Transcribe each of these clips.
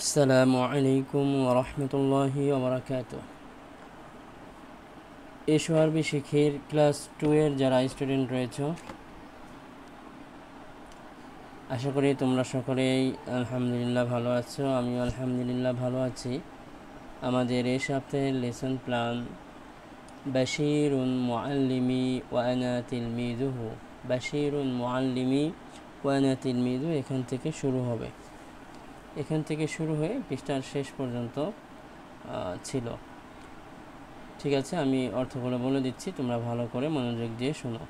আসসালামু আলাইকুম ওরহমতুল্লাহি ওবরাকাতুহ। এসো আরবি শিখির ক্লাস 2 এর যারা স্টুডেন্ট রয়েছে, আশা করি তোমরা সকলেই আলহামদুলিল্লাহ ভালো আছো। আমিও আলহামদুলিল্লাহ ভালো আছি। আমাদের এই সপ্তাহের লেসন প্ল্যান বাশিরুন মুআল্লিমি ওয়া আনা তিলমিযুহু, বাশিরুন মুআল্লিমি ওয়া আনা তিলমিযু এখান থেকে শুরু হবে। এখান থেকে শুরু হয়ে পৃষ্ঠার শেষ পর্যন্ত ছিল। ঠিক আছে, আমি অর্থগুলো বলে দিচ্ছি, তোমরা ভালো করে মনোযোগ দিয়ে শোনো।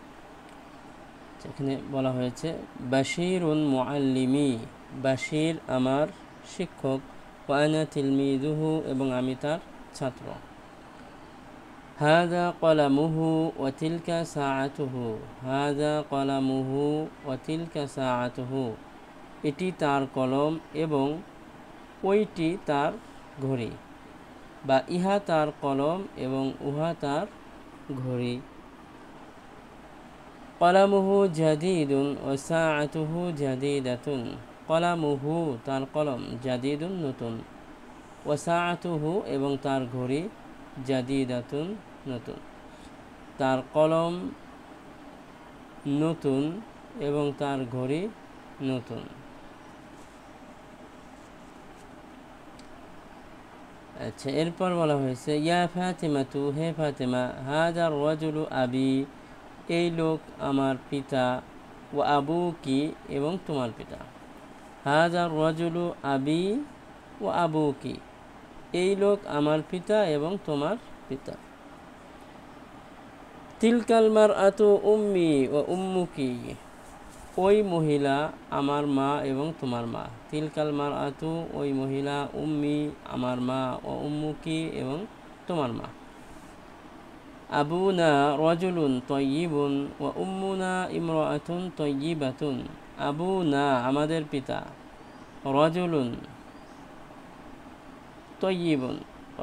এখানে বলা হয়েছে বাশিরুন মুআল্লিমি, বাশির আমার শিক্ষক, ওয়া আনা তিলমিযুহু এবং আমি তার ছাত্র। হাযা কলামুহু ওয়া তিলকা সাআতুহু, হাযা কলামুহু ওয়া তিলকা সাআতুহু, এটি তার কলম এবং ওইটি তার ঘড়ি, বা ইহা তার কলম এবং উহা তার ঘড়ি। কলামুহু জাদিদুন ওয়া সাআতুহু জাদিদাতুন, কলামুহু তার কলম, জাদিদুন নতুন, ওয়া সাআতুহু এবং তার ঘড়ি, জাদিদাতুন নতুন। তার কলম নতুন এবং তার ঘড়ি নতুন। আচ্ছা, এরপর বলা হয়েছে ইয়া ফাতিমাতু, হে ফাতিমা, হাযা রাজুলু আবি, এই লোক আমার পিতা, ওয়া আবুকি এবং তোমার পিতা। হাযা রাজুলু আবি ওয়া আবুকি, এই লোক আমার পিতা এবং তোমার পিতা। তিলকাল মারআতু উম্মি ওয়া উম্মুকি, ওই মহিলা আমার মা এবং তোমার মা। তিলকাল মারআতু, ওই মহিলা, উম্মি আমার মা, ও উম্মুকি এবং তোমার মা। আবুনা রাজুলুন তাইয়িবুন ওয়া উম্মুনা ইমরাআতুন তাইয়িবাতুন, আবুনা আমাদের পিতা, রাজুলুন তাইয়িবুন,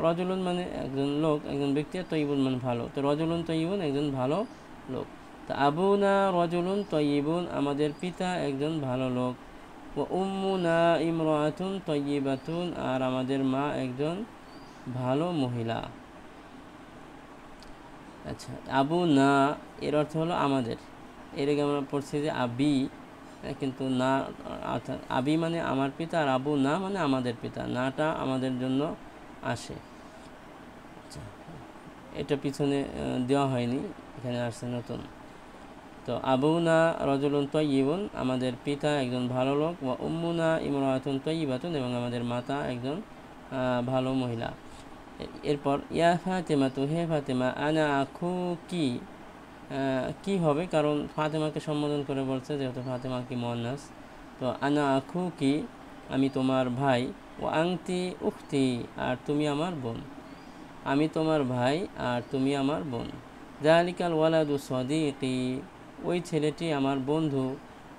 রাজুলুন মানে একজন লোক, একজন ব্যক্তি, তাইয়িবুন মানে ভালো, তো রাজুলুন তাইয়িবুন একজন ভালো লোক। তো আবুনা রাজুলুন তাইয়িবুন আমাদের পিতা একজন ভালো লোক, ওয়া উম্মুনা ইমরাআতুন তাইয়িবাতুন আর আমাদের মা একজন ভালো মহিলা। আচ্ছা, আবু না এর অর্থ হলো আমাদের। এর আগে আমরা পড়ছি যে আবি, কিন্তু না অর্থাৎ আবি মানে আমার পিতা, আর আবু না মানে আমাদের পিতা, নাটা আমাদের জন্য আসে। আচ্ছা, এটা পিছনে দেওয়া হয়নি, এখানে আসছে নতুন। তো আবু না রজুলুন তাইয়িবুন আমাদের পিতা একজন ভালো লোক, ওয়া উম্মুনা ইমরাতুন তাইয়িবাতুন এবং আমাদের মাতা একজন ভালো মহিলা। এরপর ইয়া ফাতেমা, হে ফাতেমা, আনা আখু কি, কি হবে, কারণ ফাতেমাকে সম্বোধন করে বলছে, যেহেতু ফাতেমা কি মুয়ান্নাস। তো আনা আখু কি, আমি তোমার ভাই, ও আংতি উখতি আর তুমি আমার বোন, আমি তোমার ভাই আর তুমি আমার বোন। যালিকাল ওয়ালাদু সাদিকি, ওই ছেলেটি আমার বন্ধু,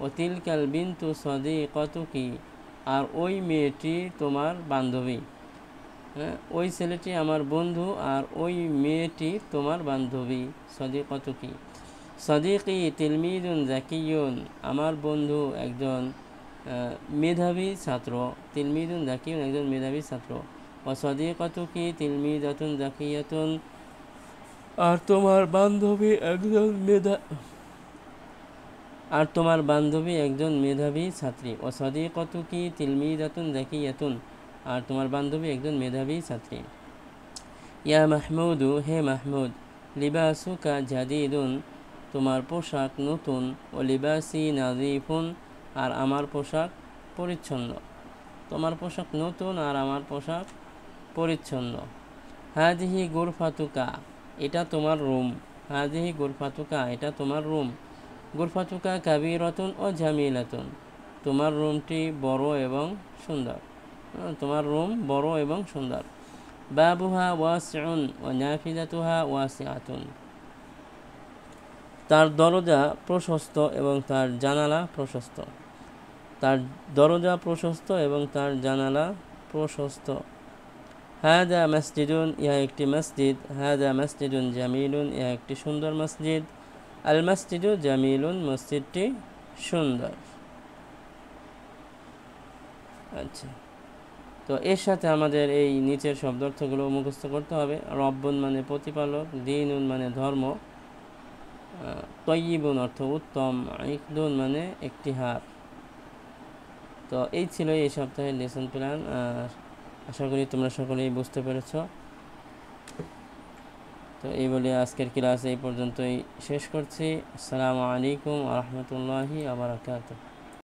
ও তিলকাল বিনতু সাদিকাতুকি আর ওই মেয়েটি তোমার বান্ধবী। হ্যাঁ, ওই ছেলেটি আমার বন্ধু আর ওই মেয়েটি তোমার বান্ধবী। সাদিকাতুকি, সাদিকি তিলমিদুন জাকিয়ুন, আমার বন্ধু একজন মেধাবী ছাত্র, তিলমিদুন জাকিয়ুন একজন মেধাবী ছাত্র, ও সাদিকাতুকি তিলমিদাতুন জাকিয়াতুন আর তোমার বান্ধবী একজন মেধাবী ছাত্রী। ও সাদিকাতুকি তিলমিদাতুন জাকিয়াতুন আর তোমার বান্ধবী একজন মেধাবী ছাত্রী। ইয়া মাহমুদু, হে মাহমুদ, লিবাসুকা জাদিদুন, তোমার পোশাক নতুন, ও লিবাসি নাজিফুন আর আমার পোশাক পরিচ্ছন্ন। তোমার পোশাক নতুন আর আমার পোশাক পরিচ্ছন্ন। হাদিহি গুরফাতুকা, এটা তোমার রুম, হাদিহি গুরফাতুকা এটা তোমার রুম। গুরফাতুকা কাবিরাতুন ও জামিলাতুন, তোমার রুমটি বড় এবং সুন্দর, তোমার রুম বড় এবং সুন্দর। বাবুহা ওয়াসিউন ওয়া নাফিযাতুহা ওয়াসিআতুন, তার দরজা প্রশস্ত এবং তার জানালা প্রশস্ত, তার দরজা প্রশস্ত এবং তার জানালা প্রশস্ত। হাদা মসজিদুন, ইহা একটি মসজিদ, হাদা মসজিদুন জামিলুন, ইহা একটি সুন্দর মসজিদ, আল মসজিদু জামিলুন, মসজিদটি সুন্দর। আচ্ছা, তো তো এর সাথে আমাদের এই নিচের শব্দার্থগুলো মুখস্থ করতে হবে। রব্বুন মানে প্রতিপালক, দীনুন মানে ধর্ম, তয়্যিবুন অর্থ উত্তম, ইকদুন মানে একটি হার। তো এই ছিল এই সপ্তাহের লেসন প্ল্যান। আশা করি তোমরা সকলেই বুঝতে পেরেছ। তো এই বলে আজকের ক্লাস এই পর্যন্তই শেষ করছি। আসসালামু আলাইকুম ওয়া রাহমাতুল্লাহি ওয়া বারাকাতুহু।